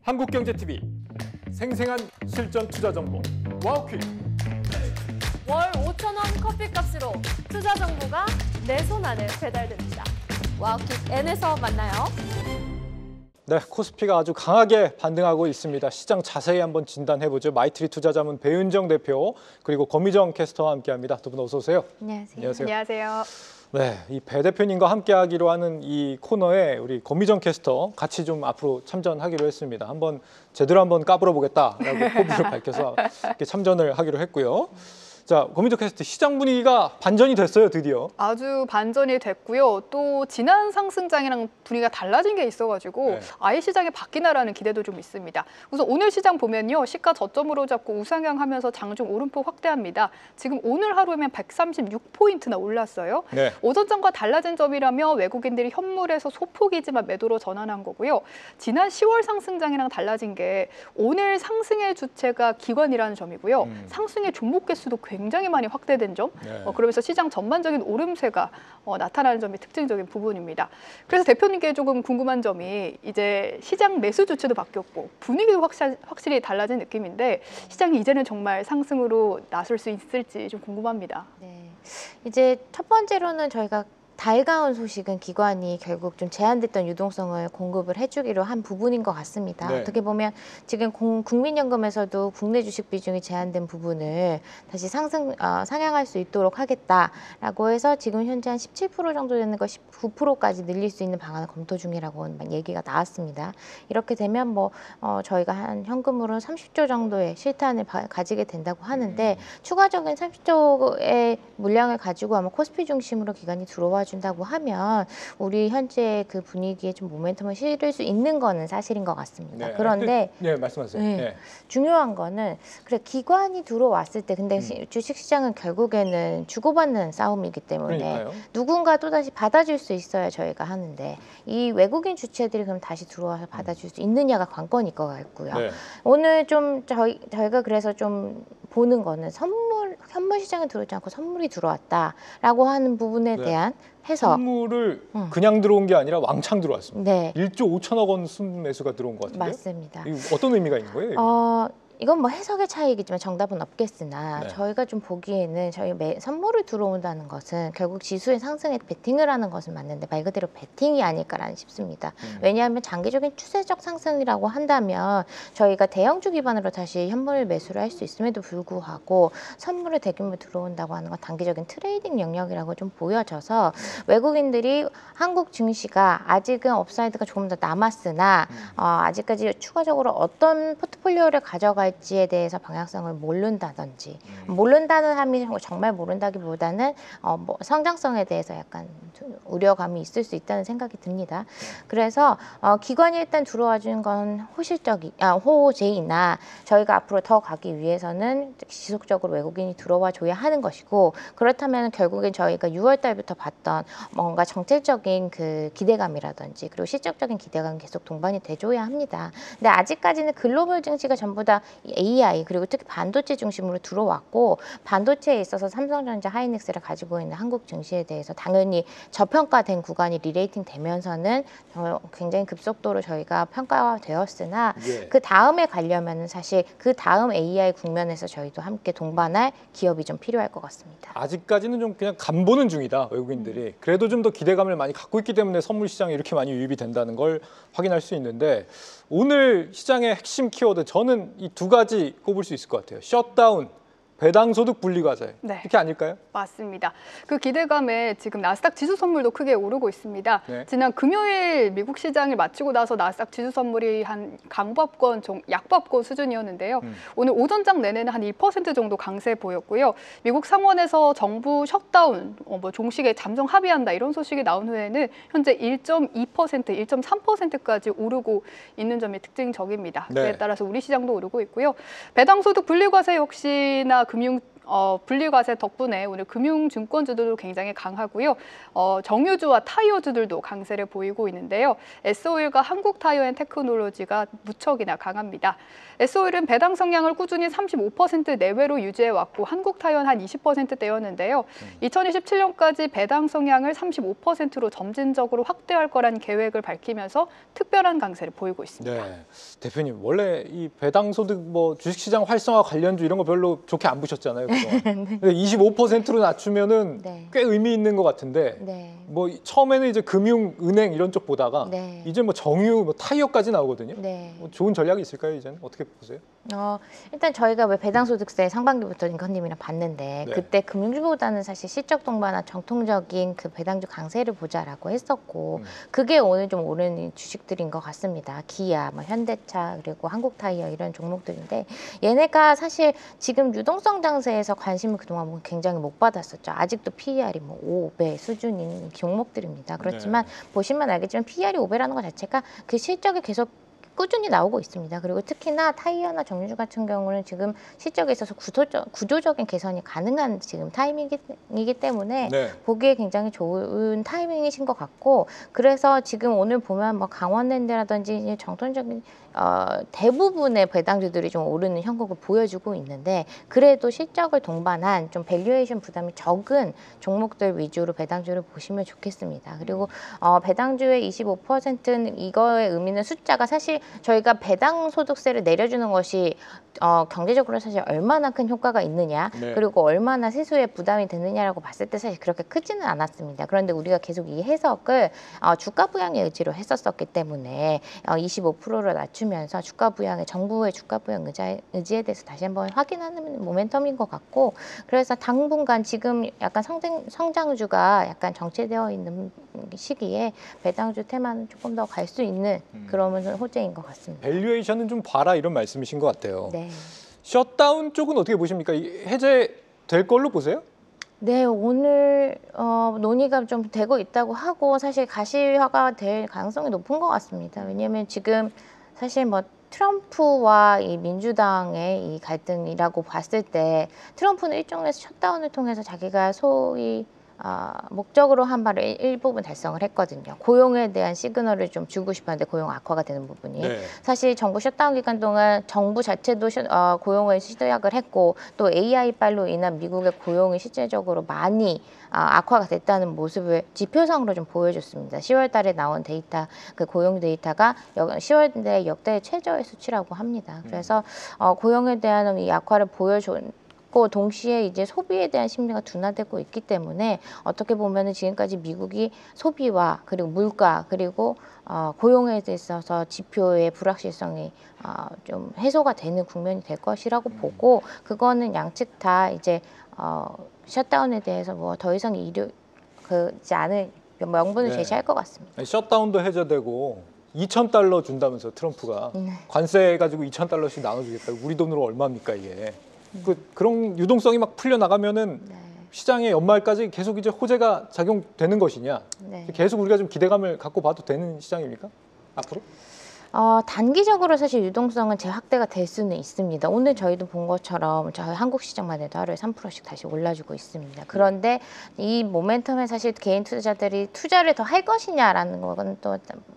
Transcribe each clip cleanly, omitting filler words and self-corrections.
한국경제TV 생생한 실전 투자 정보 와우퀴. 월 5,000원 커피값으로 투자 정보가 내 손 안에 배달됩니다. 와우킥 N에서 만나요. 네, 코스피가 아주 강하게 반등하고 있습니다. 시장 자세히 한번 진단해보죠. 마이트리 투자자문 배은정 대표 그리고 권미정 캐스터와 함께합니다. 두 분 어서 오세요. 안녕하세요. 안녕하세요. 네, 이 배 대표님과 함께하기로 하는 이 코너에 우리 권미정 캐스터 같이 좀 앞으로 참전하기로 했습니다. 제대로 한번 까불어 보겠다라고 포부를 밝혀서 이렇게 참전을 하기로 했고요. 자, 권미정 캐스터, 시장 분위기가 반전이 됐어요, 드디어. 아주 반전이 됐고요. 또 지난 상승장이랑 분위기가 달라진 게 있어가지고 네. 아예 시장이 바뀌나라는 기대도 좀 있습니다. 우선 오늘 시장 보면요. 시가 저점으로 잡고 우상향하면서 장중 오름폭 확대합니다. 지금 오늘 하루에만 136포인트나 올랐어요. 네. 오전장과 달라진 점이라면 외국인들이 현물에서 소폭이지만 매도로 전환한 거고요. 지난 10월 상승장이랑 달라진 게 오늘 상승의 주체가 기관이라는 점이고요. 상승의 종목 개수도 굉장히 많이 확대된 점, 네. 그러면서 시장 전반적인 오름세가 나타나는 점이 특징적인 부분입니다. 그래서 대표님께 조금 궁금한 점이 이제 시장 매수 주체도 바뀌었고 분위기도 확실히 달라진 느낌인데 시장이 이제는 정말 상승으로 나설 수 있을지 좀 궁금합니다. 네, 이제 첫 번째로는 저희가 달가운 소식은 기관이 결국 좀 제한됐던 유동성을 공급을 해주기로 한 부분인 것 같습니다. 네. 어떻게 보면 지금 국민연금에서도 국내 주식 비중이 제한된 부분을 다시 상향할 수 있도록 하겠다라고 해서 지금 현재 한 17% 정도 되는 거 19%까지 늘릴 수 있는 방안을 검토 중이라고 얘기가 나왔습니다. 이렇게 되면 저희가 한 현금으로 30조 정도의 실탄을 가지게 된다고 하는데 추가적인 30조의 물량을 가지고 아마 코스피 중심으로 기관이 들어와 준다고 하면 우리 현재 그 분위기에 좀 모멘텀을 실을 수 있는 거는 사실인 것 같습니다. 네. 그런데 네, 말씀하세요. 네. 네. 중요한 거는 기관이 들어왔을 때 근데 주식시장은 결국에는 주고받는 싸움이기 때문에 그러니까요. 누군가 또다시 받아줄 수 있어야 저희가 하는데 이 외국인 주체들이 그럼 다시 들어와서 받아줄 수 있느냐가 관건일 것 같고요. 네. 오늘 좀 저희가 그래서 좀 보는 거는 현물 시장에 들어오지 않고 선물이 들어왔다라고 하는 부분에 네. 대한 해석. 선물을 그냥 들어온 게 아니라 왕창 들어왔습니다. 네. 1조 5천억 원 순매수가 들어온 것 같은데요. 맞습니다. 이거 어떤 의미가 있는 거예요? 이건 해석의 차이이겠지만 정답은 없겠으나 네. 저희가 좀 보기에는 선물을 들어온다는 것은 결국 지수의 상승에 베팅을 하는 것은 맞는데 말 그대로 베팅이 아닐까라는 싶습니다. 왜냐하면 장기적인 추세적 상승이라고 한다면 저희가 대형주 기반으로 다시 현물 매수를 할 수 있음에도 불구하고 선물을 대규모 들어온다고 하는 건 단기적인 트레이딩 영역이라고 좀 보여져서 외국인들이 한국 증시가 아직은 업사이드가 조금 더 남았으나 아직까지 추가적으로 어떤 포트폴리오를 가져갈지에 대해서 방향성을 모른다든지 모른다는 함이 정말 모른다기보다는 성장성에 대해서 약간 우려감이 있을 수 있다는 생각이 듭니다. 그래서 기관이 일단 들어와 주는 건 호재이나 저희가 앞으로 더 가기 위해서는 지속적으로 외국인이 들어와 줘야 하는 것이고 그렇다면 결국엔 저희가 6월 달부터 봤던 뭔가 정책적인 그 기대감이라든지 그리고 실적적인 기대감이 계속 동반이 돼줘야 합니다. 근데 아직까지는 글로벌 증시가 전부 다 AI 그리고 특히 반도체 중심으로 들어왔고 반도체에 있어서 삼성전자, 하이닉스를 가지고 있는 한국 증시에 대해서 당연히 저평가된 구간이 리레이팅 되면서는 굉장히 급속도로 저희가 평가가 되었으나 예. 그 다음에 가려면은 사실 그 다음 AI 국면에서 저희도 함께 동반할 기업이 좀 필요할 것 같습니다. 아직까지는 좀 그냥 간보는 중이다, 외국인들이. 그래도 좀 더 기대감을 많이 갖고 있기 때문에 선물 시장이 이렇게 많이 유입이 된다는 걸 확인할 수 있는데 오늘 시장의 핵심 키워드 저는 이 두 가지 꼽을 수 있을 것 같아요. 셧다운, 배당소득 분리과세. 네. 이렇게 아닐까요? 맞습니다. 그 기대감에 지금 나스닥 지수 선물도 크게 오르고 있습니다. 네. 지난 금요일 미국 시장을 마치고 나서 나스닥 지수 선물이 한 강법권, 약법권 수준이었는데요. 오늘 오전장 내내는 한 1% 정도 강세 보였고요. 미국 상원에서 정부 셧다운, 종식에 잠정 합의한다 이런 소식이 나온 후에는 현재 1.2%, 1.3%까지 오르고 있는 점이 특징적입니다. 네. 그에 따라서 우리 시장도 오르고 있고요. 배당소득 분리과세 역시나 분리과세 덕분에 오늘 금융증권주들도 굉장히 강하고요. 정유주와 타이어주들도 강세를 보이고 있는데요. S오일과 한국타이어앤테크놀로지가 무척이나 강합니다. S오일은 배당 성향을 꾸준히 35% 내외로 유지해왔고 한국타이어는 한 20%대였는데요. 2027년까지 배당 성향을 35%로 점진적으로 확대할 거란 계획을 밝히면서 특별한 강세를 보이고 있습니다. 네, 대표님 원래 이 배당 소득 뭐 주식시장 활성화 관련주 이런 거 별로 좋게 안 보셨잖아요. 그동안. 25%로 낮추면은 네. 꽤 의미 있는 것 같은데 네. 뭐 처음에는 이제 금융, 은행 이런 쪽 보다가 네. 이제 뭐 정유, 뭐 타이어까지 나오거든요. 네. 뭐 좋은 전략이 있을까요? 이제는 어떻게 보세요? 일단 저희가 왜 배당소득세 상반기부터 링컨님이랑 봤는데 네. 그때 금융주보다는 사실 실적 동반한 정통적인 그 배당주 강세를 보자라고 했었고 그게 오늘 좀 오르는 주식들인 것 같습니다. 기아, 뭐 현대차 그리고 한국타이어 이런 종목들인데 얘네가 사실 지금 유동성 장세에서 관심을 그동안 굉장히 못 받았었죠. 아직도 PER이 뭐 5배 수준인 종목들입니다. 그렇지만 보시면 알겠지만 PER이 5배라는 것 자체가 그 실적이 계속 꾸준히 나오고 있습니다. 그리고 특히나 타이어나 정유주 같은 경우는 지금 실적에 있어서 구조적인 개선이 가능한 지금 타이밍이기 때문에 네. 보기에 굉장히 좋은 타이밍이신 것 같고 그래서 지금 오늘 보면 뭐 강원랜드라든지 정통적인 대부분의 배당주들이 좀 오르는 형국을 보여주고 있는데 그래도 실적을 동반한 좀 밸류에이션 부담이 적은 종목들 위주로 배당주를 보시면 좋겠습니다. 그리고 배당주의 25%는 이거의 의미는 숫자가 사실 저희가 배당 소득세를 내려주는 것이 경제적으로 사실 얼마나 큰 효과가 있느냐 네. 그리고 얼마나 세수에 부담이 되느냐라고 봤을 때 사실 그렇게 크지는 않았습니다. 그런데 우리가 계속 이 해석을 주가 부양의 의지로 했었기 때문에 25%로 낮추면서 주가 부양의 정부의 주가 부양 의지에 대해서 다시 한번 확인하는 모멘텀인 것 같고 그래서 당분간 지금 약간 성장주가 약간 정체되어 있는 시기에 배당주 테마는 조금 더 갈 수 있는 그런 호재인 것 같습니다. 밸류에이션은 좀 봐라 이런 말씀이신 것 같아요. 네. 셧다운 쪽은 어떻게 보십니까? 해제될 걸로 보세요? 네, 오늘 논의가 좀 되고 있다고 하고 사실 가시화가 될 가능성이 높은 것 같습니다. 왜냐하면 지금 사실 뭐 트럼프와 이 민주당의 이 갈등이라고 봤을 때 트럼프는 일종에서 셧다운을 통해서 자기가 소위 목적으로 한 바를 일부분 달성을 했거든요. 고용에 대한 시그널을 좀 주고 싶었는데 고용 악화가 되는 부분이 네. 사실 정부 셧다운 기간 동안 정부 자체도 고용을 시작을 했고 또 AI빨로 인한 미국의 고용이 실제적으로 많이 악화가 됐다는 모습을 지표상으로 좀 보여줬습니다. 10월 달에 나온 데이터, 그 고용 데이터가 10월 내 역대 최저의 수치라고 합니다. 그래서 고용에 대한 이 악화를 보여줬고 동시에 이제 소비에 대한 심리가 둔화되고 있기 때문에 어떻게 보면은 지금까지 미국이 소비와 그리고 물가 그리고 고용에 있어서 지표의 불확실성이 좀 해소가 되는 국면이 될 것이라고 보고 그거는 양측 다 이제 셧다운에 대해서 뭐 더 이상 그지 않을 명분을 네. 제시할 것 같습니다. 셧다운도 해제되고 2,000달러 준다면서 트럼프가 관세 가지고 2,000달러씩 나눠주겠다. 우리 돈으로 얼마입니까 이게? 그런 유동성이 막 풀려 나가면은 네. 시장에 연말까지 계속 이제 호재가 작용되는 것이냐? 네. 계속 우리가 좀 기대감을 갖고 봐도 되는 시장입니까? 앞으로? 단기적으로 사실 유동성은 재확대가 될 수는 있습니다. 오늘 저희도 본 것처럼 저희 한국 시장만 해도 하루에 3%씩 다시 올라주고 있습니다. 그런데 이 모멘텀에 사실 개인 투자자들이 투자를 더 할 것이냐라는 건 또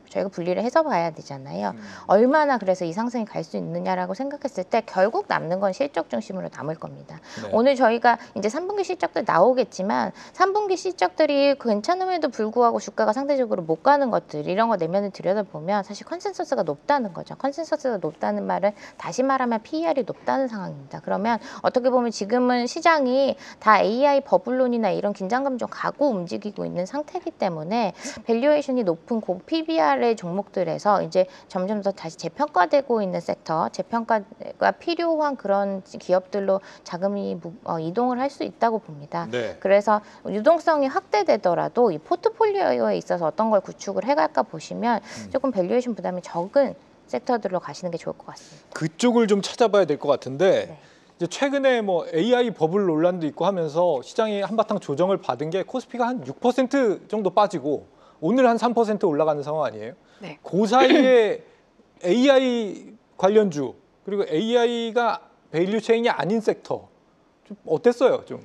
저희가 분리를 해서 봐야 되잖아요. 얼마나 그래서 이 상승이 갈 수 있느냐라고 생각했을 때 결국 남는 건 실적 중심으로 남을 겁니다. 네. 오늘 저희가 이제 3분기 실적들 나오겠지만 3분기 실적들이 괜찮음에도 불구하고 주가가 상대적으로 못 가는 것들 이런 거 내면을 들여다보면 사실 컨센서스가 높다는 거죠. 컨센서스가 높다는 말은 다시 말하면 PER이 높다는 상황입니다. 그러면 어떻게 보면 지금은 시장이 다 AI 버블론이나 이런 긴장감 좀 가고 움직이고 있는 상태이기 때문에 밸류에이션이 높은 고 PBR의 종목들에서 이제 점점 더 다시 재평가되고 있는 섹터, 재평가가 필요한 그런 기업들로 자금이 이동을 할 수 있다고 봅니다. 네. 그래서 유동성이 확대되더라도 이 포트폴리오에 있어서 어떤 걸 구축을 해갈까 보시면 조금 밸류에이션 부담이 적은 섹터들로 가시는 게 좋을 것 같습니다. 그쪽을 좀 찾아봐야 될 것 같은데 네. 이제 최근에 뭐 AI 버블 논란도 있고 하면서 시장이 한바탕 조정을 받은 게 코스피가 한 6% 정도 빠지고 오늘 한 3% 올라가는 상황 아니에요? 네. 그 사이에 AI 관련주 그리고 AI가 밸류 체인이 아닌 섹터 좀 어땠어요? 좀.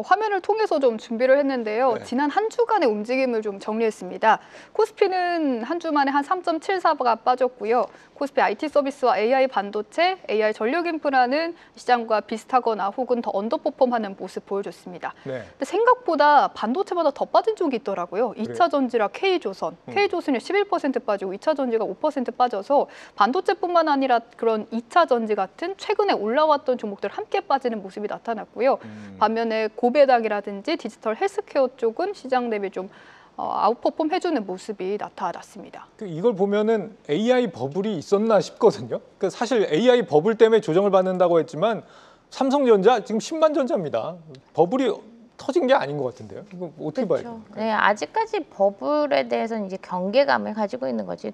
화면을 통해서 좀 준비를 했는데요. 네. 지난 한 주간의 움직임을 좀 정리했습니다. 코스피는 한 주 만에 한 3.74가 빠졌고요. 코스피 IT 서비스와 AI 반도체, AI 전력 인프라는 시장과 비슷하거나 혹은 더 언더퍼폼하는 모습 보여줬습니다. 네. 근데 생각보다 반도체보다 더 빠진 쪽이 있더라고요. 2차 전지라 K조선. K조선이 11% 빠지고 2차 전지가 5% 빠져서 반도체뿐만 아니라 그런 2차 전지 같은 최근에 올라왔던 종목들 함께 빠지는 모습이 나타났고요. 반면에 고배당이라든지 디지털 헬스케어 쪽은 시장 대비 좀 아웃퍼폼 해주는 모습이 나타났습니다. 이걸 보면은 AI 버블이 있었나 싶거든요. 사실 AI 버블 때문에 조정을 받는다고 했지만 삼성전자 지금 10만 전자입니다. 버블이 터진 게 아닌 것 같은데요. 이거 어떻게 봐야 돼요? 네, 아직까지 버블에 대해서는 이제 경계감을 가지고 있는 거지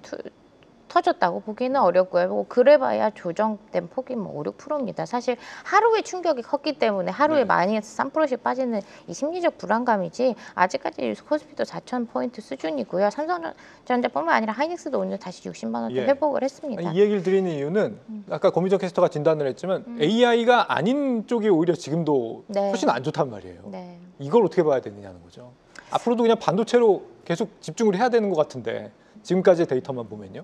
터졌다고 보기는 어렵고요. 뭐 그래봐야 조정된 폭이 뭐 5, 6%입니다. 사실 하루의 충격이 컸기 때문에 하루에 네. 많이 해서 3%씩 빠지는 이 심리적 불안감이지 아직까지 코스피도 4,000포인트 수준이고요. 삼성전자뿐만 아니라 하이닉스도 오늘 다시 60만 원대 예. 회복을 했습니다. 이 얘기를 드리는 이유는 아까 고미정 캐스터가 진단을 했지만 AI가 아닌 쪽이 오히려 지금도 네. 훨씬 안 좋단 말이에요. 네. 이걸 어떻게 봐야 되느냐는 거죠. 앞으로도 그냥 반도체로 계속 집중을 해야 되는 것 같은데 지금까지의 데이터만 보면요.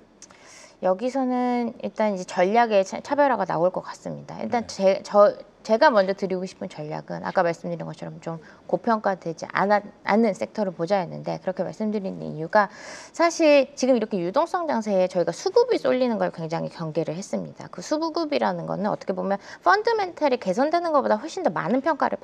여기서는 일단 이제 전략의 차별화가 나올 것 같습니다. 일단 네. 제가 먼저 드리고 싶은 전략은 아까 말씀드린 것처럼 좀 고평가되지 않는 섹터를 보자 했는데 그렇게 말씀드리는 이유가 사실 지금 이렇게 유동성 장세에 저희가 수급이 쏠리는 걸 굉장히 경계를 했습니다. 그 수급이라는 거는 어떻게 보면 펀드멘탈이 개선되는 것보다 훨씬 더 많은 평가를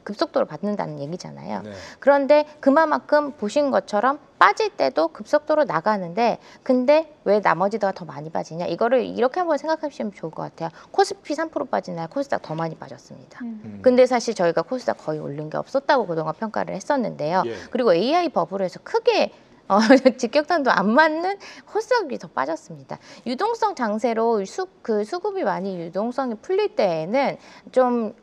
급속도로 받는다는 얘기잖아요. 네. 그런데 그만큼 보신 것처럼 빠질 때도 급속도로 나가는데 근데 왜 나머지가 더 많이 빠지냐 이거를 이렇게 한번 생각하시면 좋을 것 같아요. 코스피 3% 빠지나요? 코스닥 더 많이 빠졌습니다. 근데 사실 저희가 코스닥 거의 오른 게 없었다고 그동안 평가를 했었는데요. 예. 그리고 AI 버블에서 크게 직격탄도 안 맞는 코스닥이 더 빠졌습니다. 유동성 장세로 수급이 많이 유동성이 풀릴 때에는 좀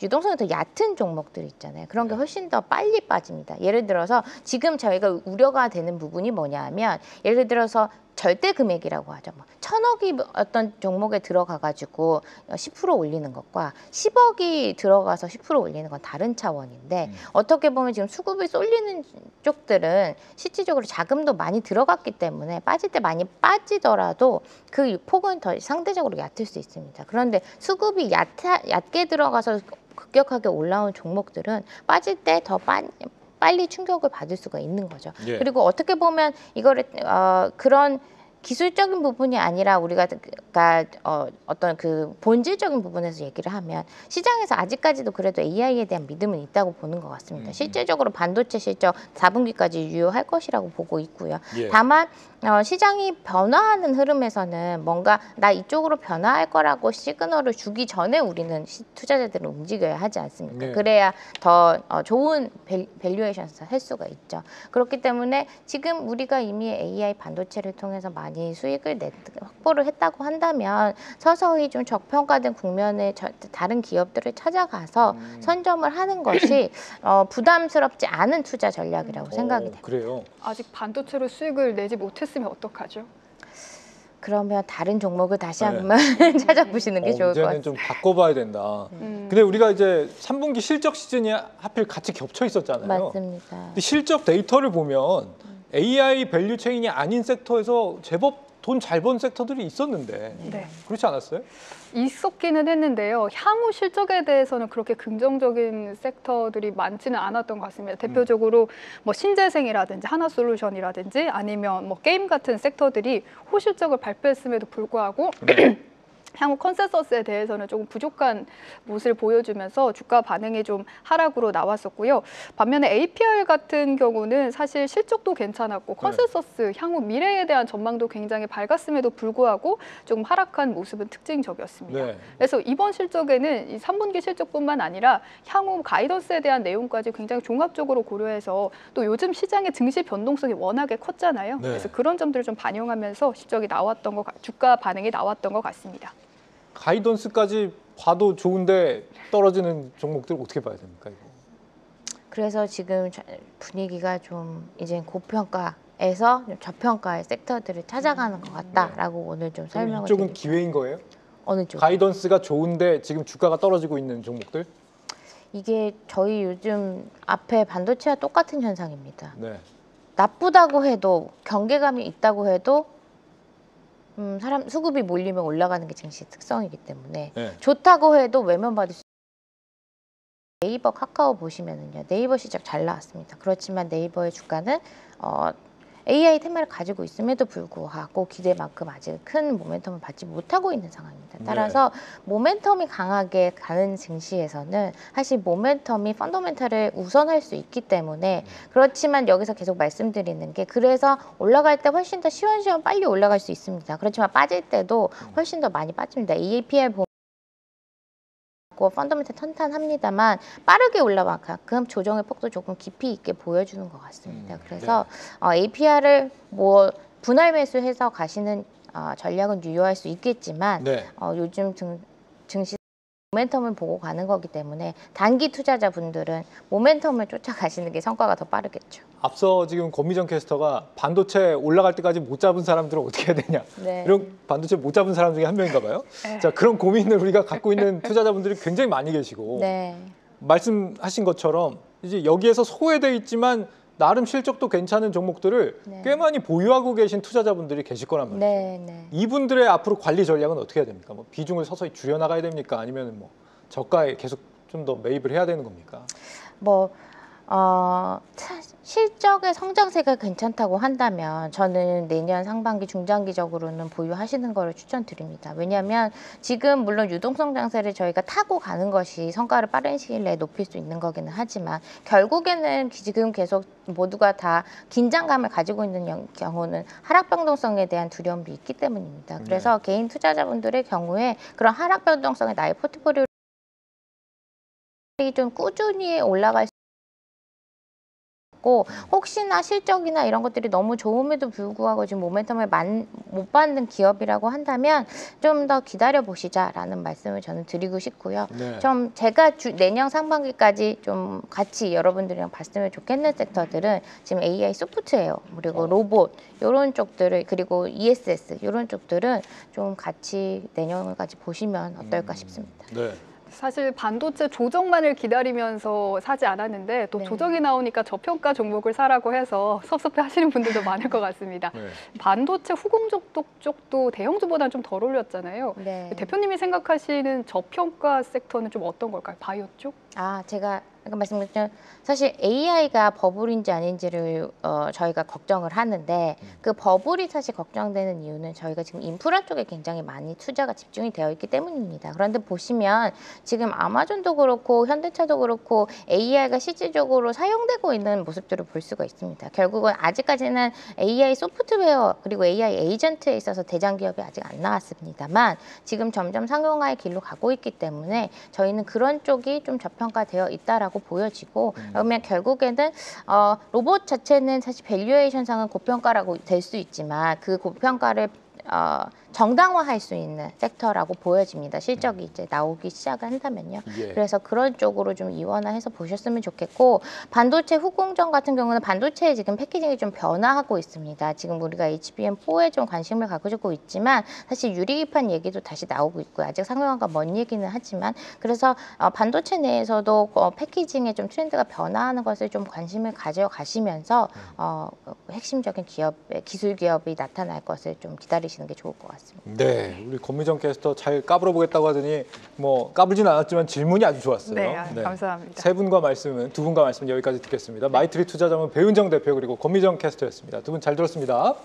유동성이 더 얕은 종목들 있잖아요. 그런 게 훨씬 더 빨리 빠집니다. 예를 들어서 지금 저희가 우려가 되는 부분이 뭐냐면 예를 들어서 절대 금액이라고 하죠. 뭐 1,000억이 어떤 종목에 들어가가지고 10% 올리는 것과 10억이 들어가서 10% 올리는 건 다른 차원인데 어떻게 보면 지금 수급이 쏠리는 쪽들은 실질적으로 자금도 많이 들어갔기 때문에 빠질 때 많이 빠지더라도 그 폭은 더 상대적으로 얕을 수 있습니다. 그런데 수급이 얕게 들어가서 급격하게 올라온 종목들은 빠질 때 더 빨리 충격을 받을 수가 있는 거죠. 예. 그리고 어떻게 보면 이거를 그런 기술적인 부분이 아니라 우리가 어떤 그 본질적인 부분에서 얘기를 하면 시장에서 아직까지도 그래도 AI에 대한 믿음은 있다고 보는 것 같습니다. 실질적으로 반도체 실적 4분기까지 유효할 것이라고 보고 있고요. 예. 다만 시장이 변화하는 흐름에서는 뭔가 나 이쪽으로 변화할 거라고 시그널을 주기 전에 우리는 투자자들은 움직여야 하지 않습니까? 네. 그래야 더 좋은 밸류에이션을 할 수가 있죠. 그렇기 때문에 지금 우리가 이미 AI 반도체를 통해서 많이 수익을 확보를 했다고 한다면 서서히 좀 저평가된 국면의 다른 기업들을 찾아가서 선점을 하는 것이 부담스럽지 않은 투자 전략이라고 생각이 됩니다. 그래요. 아직 반도체로 수익을 내지 못했으면 어떡하죠? 그러면 다른 종목을 다시 네. 한번 찾아보시는 게 좋을 것 이제는 같아요. 좀 바꿔봐야 된다. 근데 우리가 이제 3분기 실적 시즌이 하필 같이 겹쳐 있었잖아요. 맞습니다. 근데 실적 데이터를 보면 AI 밸류 체인이 아닌 섹터에서 제법 돈 잘 번 섹터들이 있었는데 네. 그렇지 않았어요? 있었기는 했는데요. 향후 실적에 대해서는 그렇게 긍정적인 섹터들이 많지는 않았던 것 같습니다. 대표적으로 뭐 신재생이라든지 하나솔루션이라든지 아니면 뭐 게임 같은 섹터들이 호실적을 발표했음에도 불구하고 향후 컨센서스에 대해서는 조금 부족한 모습을 보여주면서 주가 반응이 좀 하락으로 나왔었고요. 반면에 APR 같은 경우는 사실 실적도 괜찮았고 컨센서스 향후 미래에 대한 전망도 굉장히 밝았음에도 불구하고 조금 하락한 모습은 특징적이었습니다. 네. 그래서 이번 실적에는 이 3분기 실적뿐만 아니라 향후 가이던스에 대한 내용까지 굉장히 종합적으로 고려해서 또 요즘 시장의 증시 변동성이 워낙에 컸잖아요. 네. 그래서 그런 점들을 좀 반영하면서 실적이 나왔던 주가 반응이 나왔던 것 같습니다. 가이던스까지 봐도 좋은데 떨어지는 종목들 어떻게 봐야 됩니까? 이거? 그래서 지금 분위기가 좀 이제 고평가에서 저평가의 섹터들을 찾아가는 것 같다라고 오늘 좀 그럼 설명을 이쪽은 드릴게요. 기회인 거예요? 어느 쪽? 가이던스가 좋은데 지금 주가가 떨어지고 있는 종목들? 이게 저희 요즘 앞에 반도체와 똑같은 현상입니다. 네. 나쁘다고 해도 경계감이 있다고 해도 사람 수급이 몰리면 올라가는 게 증시의 특성이기 때문에 네. 좋다고 해도 외면받을 수 네이버 카카오 보시면은요. 네이버 시작 잘 나왔습니다. 그렇지만 네이버의 주가는 AI 테마를 가지고 있음에도 불구하고 기대만큼 아직 큰 모멘텀을 받지 못하고 있는 상황입니다. 따라서 모멘텀이 강하게 가는 증시에서는 사실 모멘텀이 펀더멘탈을 우선할 수 있기 때문에 그렇지만 여기서 계속 말씀드리는 게 그래서 올라갈 때 훨씬 더 시원시원 빨리 올라갈 수 있습니다. 그렇지만 빠질 때도 훨씬 더 많이 빠집니다. APR 펀더멘탈 탄탄합니다만 빠르게 올라갈 만큼 조정의 폭도 조금 깊이 있게 보여주는 것 같습니다. 그래서 APR을 뭐 분할 매수해서 가시는 전략은 유효할 수 있겠지만 요즘 증시 모멘텀을 보고 가는 거기 때문에 단기 투자자분들은 모멘텀을 쫓아가시는 게 성과가 더 빠르겠죠. 앞서 지금 권미정 캐스터가 반도체 올라갈 때까지 못 잡은 사람들은 어떻게 해야 되냐. 이런 반도체 못 잡은 사람 중에 한 명인가 봐요. 자, 그런 고민을 우리가 갖고 있는 투자자분들이 굉장히 많이 계시고 말씀하신 것처럼 이제 여기에서 소외돼 있지만 나름 실적도 괜찮은 종목들을 꽤 많이 보유하고 계신 투자자분들이 계실 거란 말이죠. 이분들의 앞으로 관리 전략은 어떻게 해야 됩니까? 뭐 비중을 서서히 줄여나가야 됩니까? 아니면 뭐 저가에 계속 좀 더 매입을 해야 되는 겁니까? 실적의 성장세가 괜찮다고 한다면 저는 내년 상반기 중장기적으로는 보유하시는 거를 추천드립니다. 왜냐하면 지금 물론 유동성 장세를 저희가 타고 가는 것이 성과를 빠른 시일 내에 높일 수 있는 거기는 하지만 결국에는 지금 계속 모두가 다 긴장감을 가지고 있는 경우는 하락 변동성에 대한 두려움이 있기 때문입니다. 그래서 개인 투자자분들의 경우에 그런 하락 변동성에 나의 포트폴리오를 좀 꾸준히 올라갈 수 혹시나 실적이나 이런 것들이 너무 좋음에도 불구하고 지금 모멘텀을 못 받는 기업이라고 한다면 좀 더 기다려 보시자라는 말씀을 저는 드리고 싶고요. 좀 제가 내년 상반기까지 좀 같이 여러분들이랑 봤으면 좋겠는 섹터들은 지금 AI 소프트웨어 그리고 로봇 이런 쪽들을 그리고 ESS 이런 쪽들은 좀 같이 내년까지 보시면 어떨까 싶습니다. 사실 반도체 조정만을 기다리면서 사지 않았는데 또 조정이 나오니까 저평가 종목을 사라고 해서 섭섭해 하시는 분들도 많을 것 같습니다. 반도체 후공정 쪽도 대형주보다는 좀 덜 올렸잖아요. 대표님이 생각하시는 저평가 섹터는 좀 어떤 걸까요? 바이오 쪽? 제가 아까 말씀드렸죠. 사실 AI가 버블인지 아닌지를 저희가 걱정을 하는데 그 버블이 사실 걱정되는 이유는 저희가 지금 인프라 쪽에 굉장히 많이 투자가 집중이 되어 있기 때문입니다. 그런데 보시면 지금 아마존도 그렇고 현대차도 그렇고 AI가 실질적으로 사용되고 있는 모습들을 볼 수가 있습니다. 결국은 아직까지는 AI 소프트웨어 그리고 AI 에이전트에 있어서 대장 기업이 아직 안 나왔습니다만 지금 점점 상용화의 길로 가고 있기 때문에 저희는 그런 쪽이 좀 저평가되어 있다라고 보여지고 그러면 결국에는 로봇 자체는 사실 밸류에이션상은 고평가라고 될 수 있지만 그 고평가를 정당화할 수 있는 섹터라고 보여집니다. 실적이 이제 나오기 시작을 한다면요. 그래서 그런 쪽으로 좀 이원화해서 보셨으면 좋겠고 반도체 후공정 같은 경우는 반도체에 지금 패키징이 좀 변화하고 있습니다. 지금 우리가 HBM4에 좀 관심을 가지고 있지만 사실 유리기판 얘기도 다시 나오고 있고요. 아직 상용화가 먼 얘기는 하지만 그래서 반도체 내에서도 패키징의 좀 트렌드가 변화하는 것을 좀 관심을 가져가시면서 핵심적인 기업의 기술 기업이 나타날 것을 좀 기다리시는 게 좋을 것 같습니다. 네, 우리 권미정 캐스터 잘 까불어 보겠다고 하더니 뭐 까불진 않았지만 질문이 아주 좋았어요. 감사합니다. 두 분과 말씀은 여기까지 듣겠습니다. 마이트리 투자자문 배은정 대표 그리고 권미정 캐스터였습니다. 두 분 잘 들었습니다.